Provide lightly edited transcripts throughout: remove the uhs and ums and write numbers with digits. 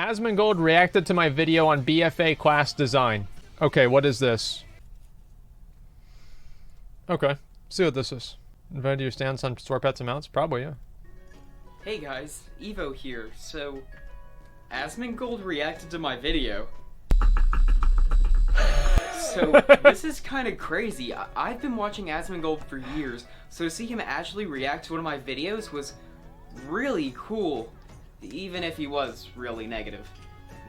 Asmongold reacted to my video on BFA class design. Okay, what is this? Okay, see what this is. Invented your stance on store pets and mounts? Probably, yeah. Hey guys, Evo here. So, Asmongold reacted to my video. So, this is kind of crazy. I've been watching Asmongold for years, so to see him actually react to one of my videos was really cool, even if he was really negative.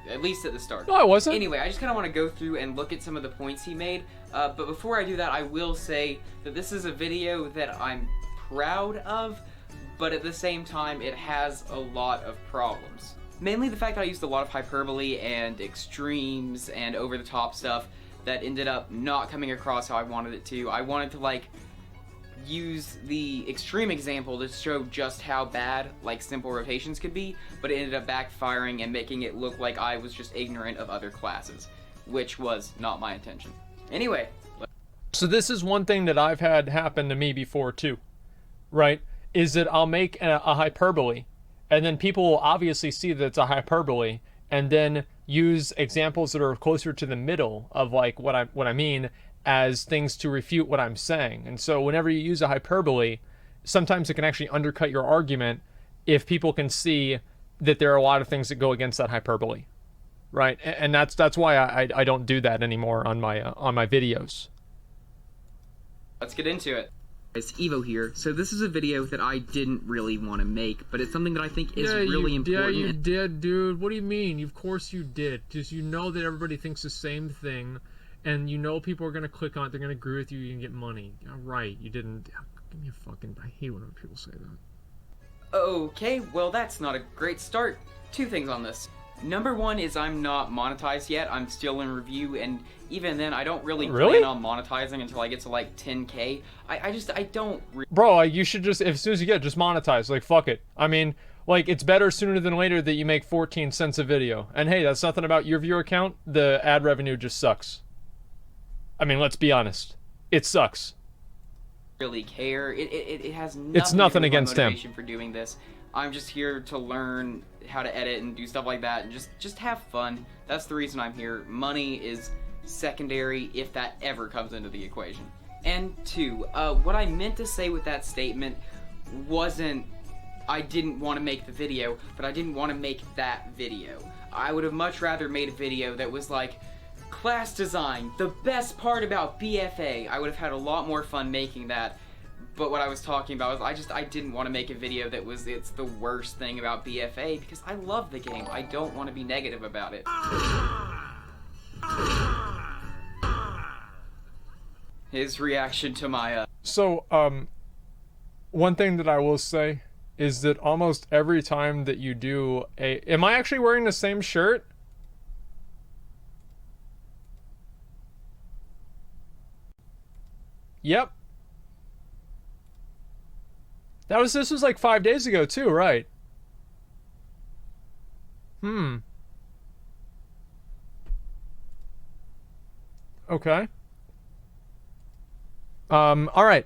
At least at the start. No, I wasn't. Anyway, I just kind of want to go through and look at some of the points he made, but before I do that, I will say that this is a video that I'm proud of, but at the same time, it has a lot of problems. Mainly the fact that I used a lot of hyperbole and extremes and over-the-top stuff that ended up not coming across how I wanted it to. I wanted to, like, use the extreme example to show just how bad, like, simple rotations could be, but it ended up backfiring and making it look like I was just ignorant of other classes, which was not my intention. Anyway. So this is one thing that I've had happen to me before, too, right? Is that I'll make a hyperbole, and then people will obviously see that it's a hyperbole, and then use examples that are closer to the middle of, like, what I mean as things to refute what I'm saying. And so whenever you use a hyperbole, sometimes it can actually undercut your argument if people can see that there are a lot of things that go against that hyperbole, right? And that's why I don't do that anymore on my videos. Let's get into it. It's Evo here. So this is a video that I didn't really want to make, but it's something that I think is really important. Yeah, you did, dude. What do you mean? Of course you did. Just, you know that everybody thinks the same thing, and you know people are going to click on it, they're going to agree with you, you can get money. All right, you didn't. Give me a fucking... I hate when people say that. Okay, well that's not a great start. Two things on this. Number one is I'm not monetized yet. I'm still in review, and even then, I don't really plan on monetizing until I get to like 10K. I don't. Bro, you should just, as soon as you get it, just monetize. Like, fuck it. I mean, like, it's better sooner than later that you make 14 cents a video. And hey, that's nothing about your viewer count. The ad revenue just sucks. I mean, let's be honest. It sucks. Really care. It has nothing. It's nothing to do with against my him. motivation for doing this. I'm just here to learn how to edit and do stuff like that, and just have fun. That's the reason I'm here. Money is secondary if that ever comes into the equation. And two, what I meant to say with that statement wasn't I didn't want to make the video, but I didn't want to make that video. I would have much rather made a video that was like, class design, the best part about BFA. I would have had a lot more fun making that. But what I was talking about was I didn't want to make a video that was it's the worst thing about BFA, because I love the game. I don't want to be negative about it. His reaction to my So, one thing that I will say is that almost every time that you do a... Am I actually wearing the same shirt? Yep. This was like 5 days ago too, right? Okay. All right.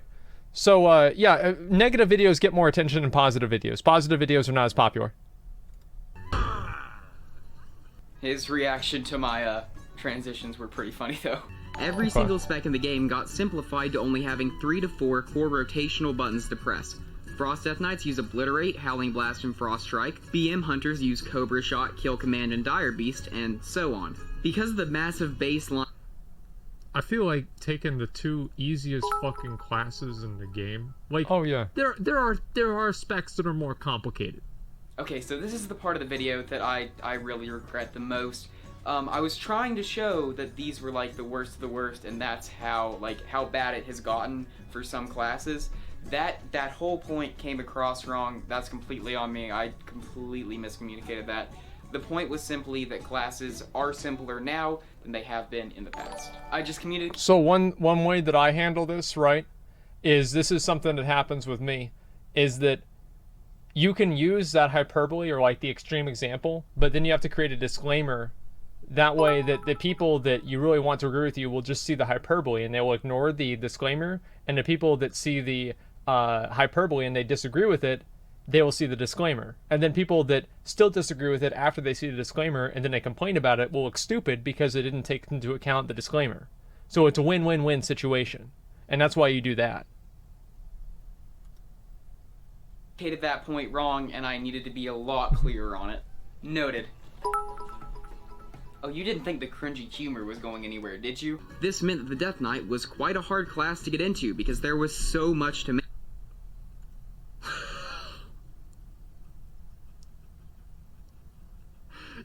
So, yeah, negative videos get more attention than positive videos. Positive videos are not as popular. His reaction to my transitions were pretty funny though. Every single spec in the game got simplified to only having 3 to 4 core rotational buttons to press. Frost Death Knights use Obliterate, Howling Blast, and Frost Strike. BM Hunters use Cobra Shot, Kill Command, and Dire Beast, and so on. Because of the massive baseline... I feel like taking the two easiest fucking classes in the game. Like, oh yeah, there are specs that are more complicated. Okay, so this is the part of the video that I really regret the most. I was trying to show that these were like the worst of the worst, and that's how bad it has gotten for some classes. That whole point came across wrong. That's completely on me. I completely miscommunicated that. The point was simply that classes are simpler now than they have been in the past. I just communicated. So one way that I handle this, right, is this is something that happens with me, is that you can use that hyperbole or like the extreme example, but then you have to create a disclaimer. That way that the people that you really want to agree with you will just see the hyperbole and they will ignore the disclaimer, and the people that see the hyperbole and they disagree with it, they will see the disclaimer. And then people that still disagree with it after they see the disclaimer and then they complain about it will look stupid because they didn't take into account the disclaimer. So it's a win-win-win situation. And that's why you do that. Stated that point wrong, and I needed to be a lot clearer on it. Noted. Oh, you didn't think the cringy humor was going anywhere, did you? This meant that the Death Knight was quite a hard class to get into because there was so much to make.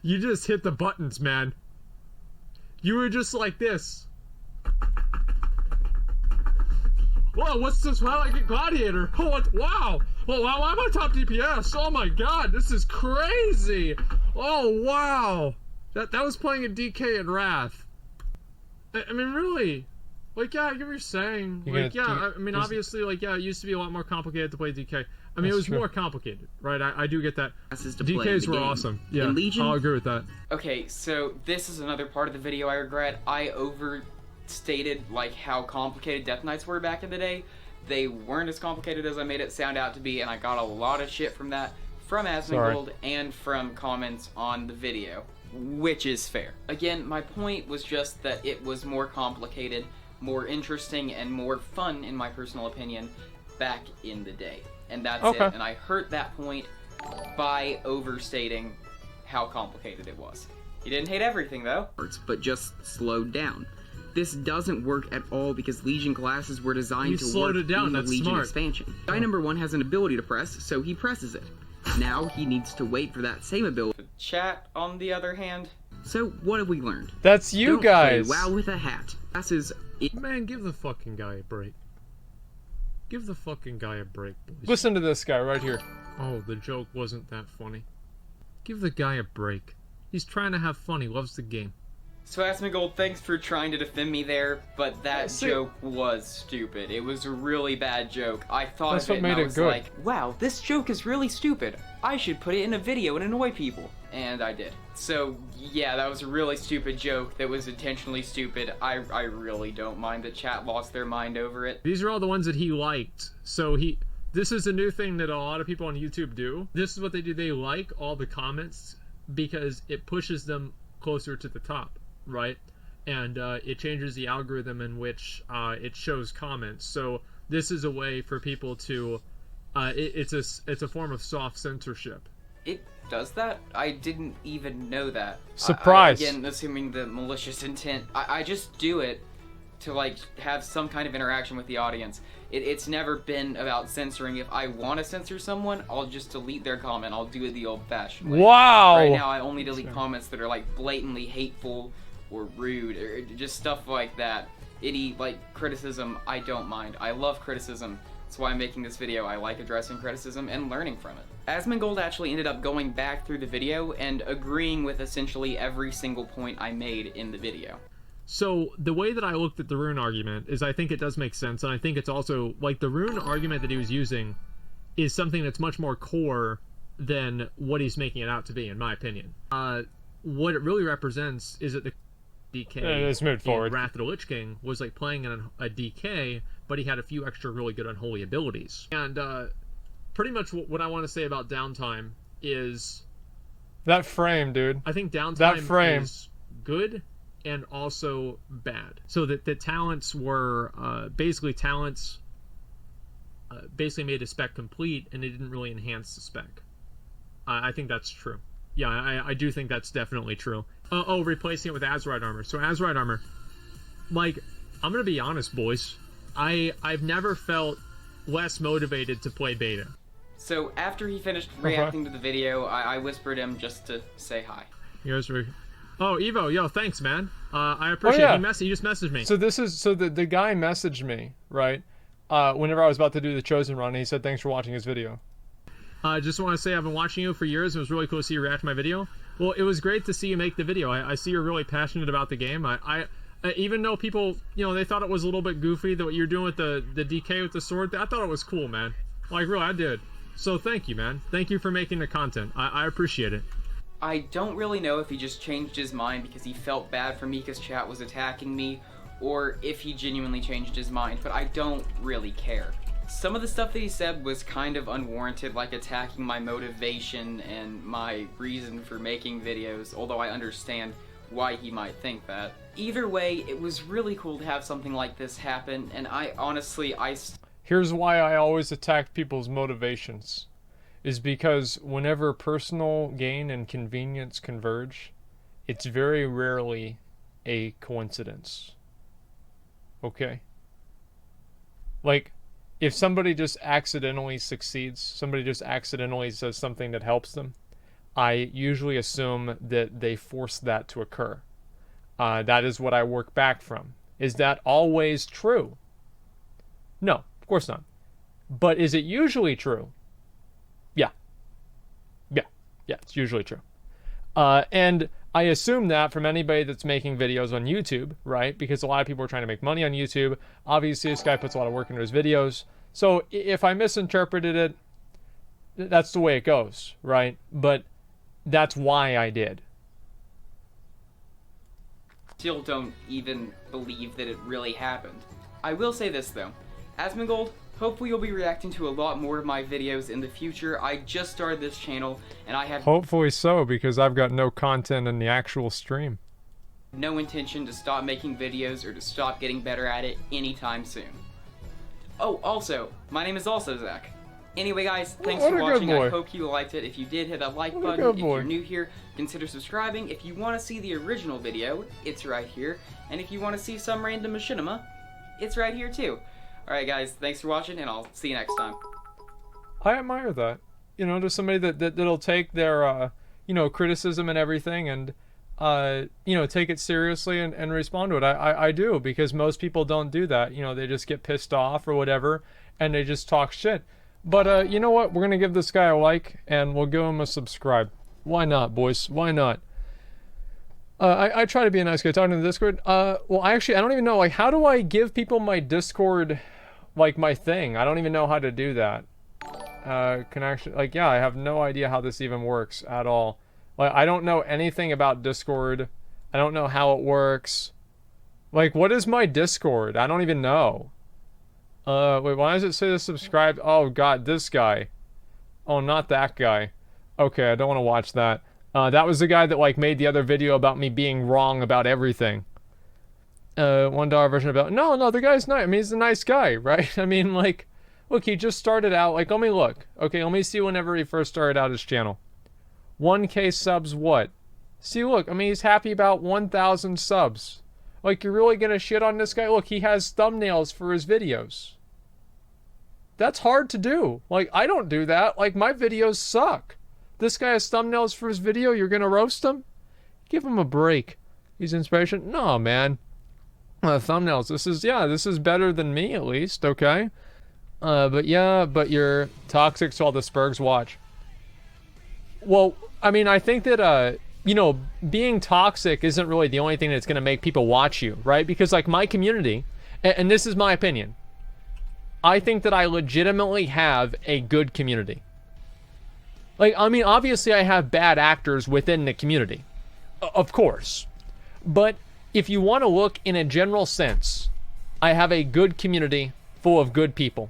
You just hit the buttons, man. You were just like this. Whoa, what's this? Wow, I get Gladiator. Oh, what? Wow. Oh, wow, I'm on top DPS. Oh my god, this is crazy. Oh, wow. That was playing a DK in Wrath. I mean, really. Like, yeah, I get what you're saying. Like, yeah, I mean, obviously, like, yeah, it used to be a lot more complicated to play DK. I mean, it was more complicated, right? I do get that. DKs were awesome. Yeah, I'll agree with that. Okay, so this is another part of the video I regret. I overstated, like, how complicated Death Knights were back in the day. They weren't as complicated as I made it sound out to be, and I got a lot of shit from that, from Asmongold and from comments on the video, which is fair. Again, my point was just that it was more complicated, more interesting, and more fun, in my personal opinion, back in the day. And that's it. And I hurt that point by overstating how complicated it was. You didn't hate everything, though. But just slowed down. This doesn't work at all because Legion classes were designed to work in the Legion expansion. Guy number 1 has an ability to press, so he presses it. Now he needs to wait for that same ability. Chat, on the other hand. So what have we learned? That's you Don't guys. Play WoW with a hat. Classes. Man, give the fucking guy a break. Give the fucking guy a break, boys. Listen to this guy right here. Oh, the joke wasn't that funny. Give the guy a break. He's trying to have fun. He loves the game. So Asmongold, thanks for trying to defend me there, but that joke was stupid. It was a really bad joke. I thought of it and I was like, wow, this joke is really stupid. I should put it in a video and annoy people. And I did. So, yeah, that was a really stupid joke that was intentionally stupid. I really don't mind that chat lost their mind over it. These are all the ones that he liked. So this is a new thing that a lot of people on YouTube do. This is what they do. They like all the comments because it pushes them closer to the top, right? And it changes the algorithm in which it shows comments. So this is a way for people to it's a form of soft censorship. It does that? I didn't even know that. Surprise! Again, assuming the malicious intent. I just do it to, like, have some kind of interaction with the audience. It's never been about censoring. If I want to censor someone, I'll just delete their comment. I'll do it the old-fashioned way. Wow! Right now, I only delete comments that are, like, blatantly hateful or rude or just stuff like that. Any, like, criticism, I don't mind. I love criticism. That's why I'm making this video. I like addressing criticism and learning from it. Asmongold actually ended up going back through the video and agreeing with essentially every single point I made in the video. So the way that I looked at the rune argument is I think it does make sense, and I think it's also, like, the rune argument that he was using is something that's much more core than what he's making it out to be, in my opinion. What it really represents is that the DK let's move forward. Wrath of the Lich King was like playing a DK, but he had a few extra really good unholy abilities. And pretty much what I want to say about downtime is that frame, dude. I think downtime is good and also bad. So that the talents were basically made a spec complete, and it didn't really enhance the spec. I think that's true. Yeah, I do think that's definitely true. Replacing it with Azurite armor. So Azurite armor, like, I'm gonna be honest, boys. I've never felt less motivated to play beta. So after he finished reacting to the video, I whispered him just to say hi. Oh, Evo, yo, thanks, man. I appreciate it. He just messaged me. So the guy messaged me, right? Whenever I was about to do the Chosen run, and he said thanks for watching his video. I just want to say I've been watching you for years. It was really cool to see you react to my video. Well, it was great to see you make the video. I see you're really passionate about the game. I even though people, they thought it was a little bit goofy that what you're doing with the DK with the sword, I thought it was cool, man. Like, really, I did. So thank you, man. Thank you for making the content. I appreciate it. I don't really know if he just changed his mind because he felt bad for me because chat was attacking me, or if he genuinely changed his mind, but I don't really care. some of the stuff that he said was kind of unwarranted, like attacking my motivation and my reason for making videos, although I understand why he might think that. Either way, it was really cool to have something like this happen, and I honestly, Here's why I always attack people's motivations. Is because whenever personal gain and convenience converge, it's very rarely a coincidence. Okay? Like, if somebody just accidentally succeeds, somebody just accidentally says something that helps them, I usually assume that they forced that to occur. That is what I work back from. Is that always true? No, of course not. But is it usually true? Yeah, it's usually true. And I assume that from anybody that's making videos on YouTube, right? Because a lot of people are trying to make money on YouTube. Obviously, this guy puts a lot of work into his videos. So if I misinterpreted it, that's the way it goes, right? But that's why I did. still don't even believe that it really happened. I will say this though, Asmongold, hopefully you'll be reacting to a lot more of my videos in the future. I just started this channel and I have Hopefully so, because I've got no content in the actual stream. no intention to stop making videos or to stop getting better at it anytime soon. Oh, also, my name is also Zach. Anyway guys, thanks What for a good watching. boy. I hope you liked it. If you did, hit that like What a button. good If boy. you're new here, consider subscribing. If you want to see the original video, it's right here. And if you want to see some random machinima, it's right here too. Alright guys, thanks for watching and I'll see you next time. I admire that. You know, just somebody that'll take their, you know, criticism and everything and, you know, take it seriously and respond to it. I do, because most people don't do that. You know, they just get pissed off or whatever and they just talk shit. But, you know what? We're going to give this guy a like and we'll give him a subscribe. Why not, boys? Why not? I try to be a nice guy talking to the Discord. Well, I don't even know, like, how do I give people my Discord, like, my thing? I don't even know how to do that. Can actually, like, yeah, I have no idea how this even works at all. Like, I don't know anything about Discord. I don't know how it works. Like, what is my Discord? I don't even know. Wait, why does it say to subscribe? Oh, God, this guy. Oh, not that guy. Okay, I don't want to watch that. That was the guy that, like, made the other video about me being wrong about everything. $1 version about... No, the guy's nice. I mean, he's a nice guy, right? I mean, like, look, he just started out... Like, let me look. Okay, let me see whenever he first started out his channel. 1K subs what? See, look, I mean, he's happy about 1,000 subs. Like, you're really gonna shit on this guy? Look, he has thumbnails for his videos. That's hard to do. Like, I don't do that. Like, my videos suck. This guy has thumbnails for his video. You're gonna roast him? Give him a break. He's inspiration. No, man. Thumbnails. This is better than me, at least. Okay. But you're toxic, so all the Spurgs watch. Well, I mean, I think that, you know, being toxic isn't really the only thing that's gonna make people watch you, right? Because, like, my community, and this is my opinion, I think that I legitimately have a good community. Like, I mean, obviously I have bad actors within the community. Of course. But if you want to look in a general sense, I have a good community full of good people.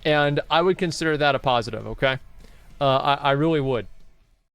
And I would consider that a positive, okay? I really would.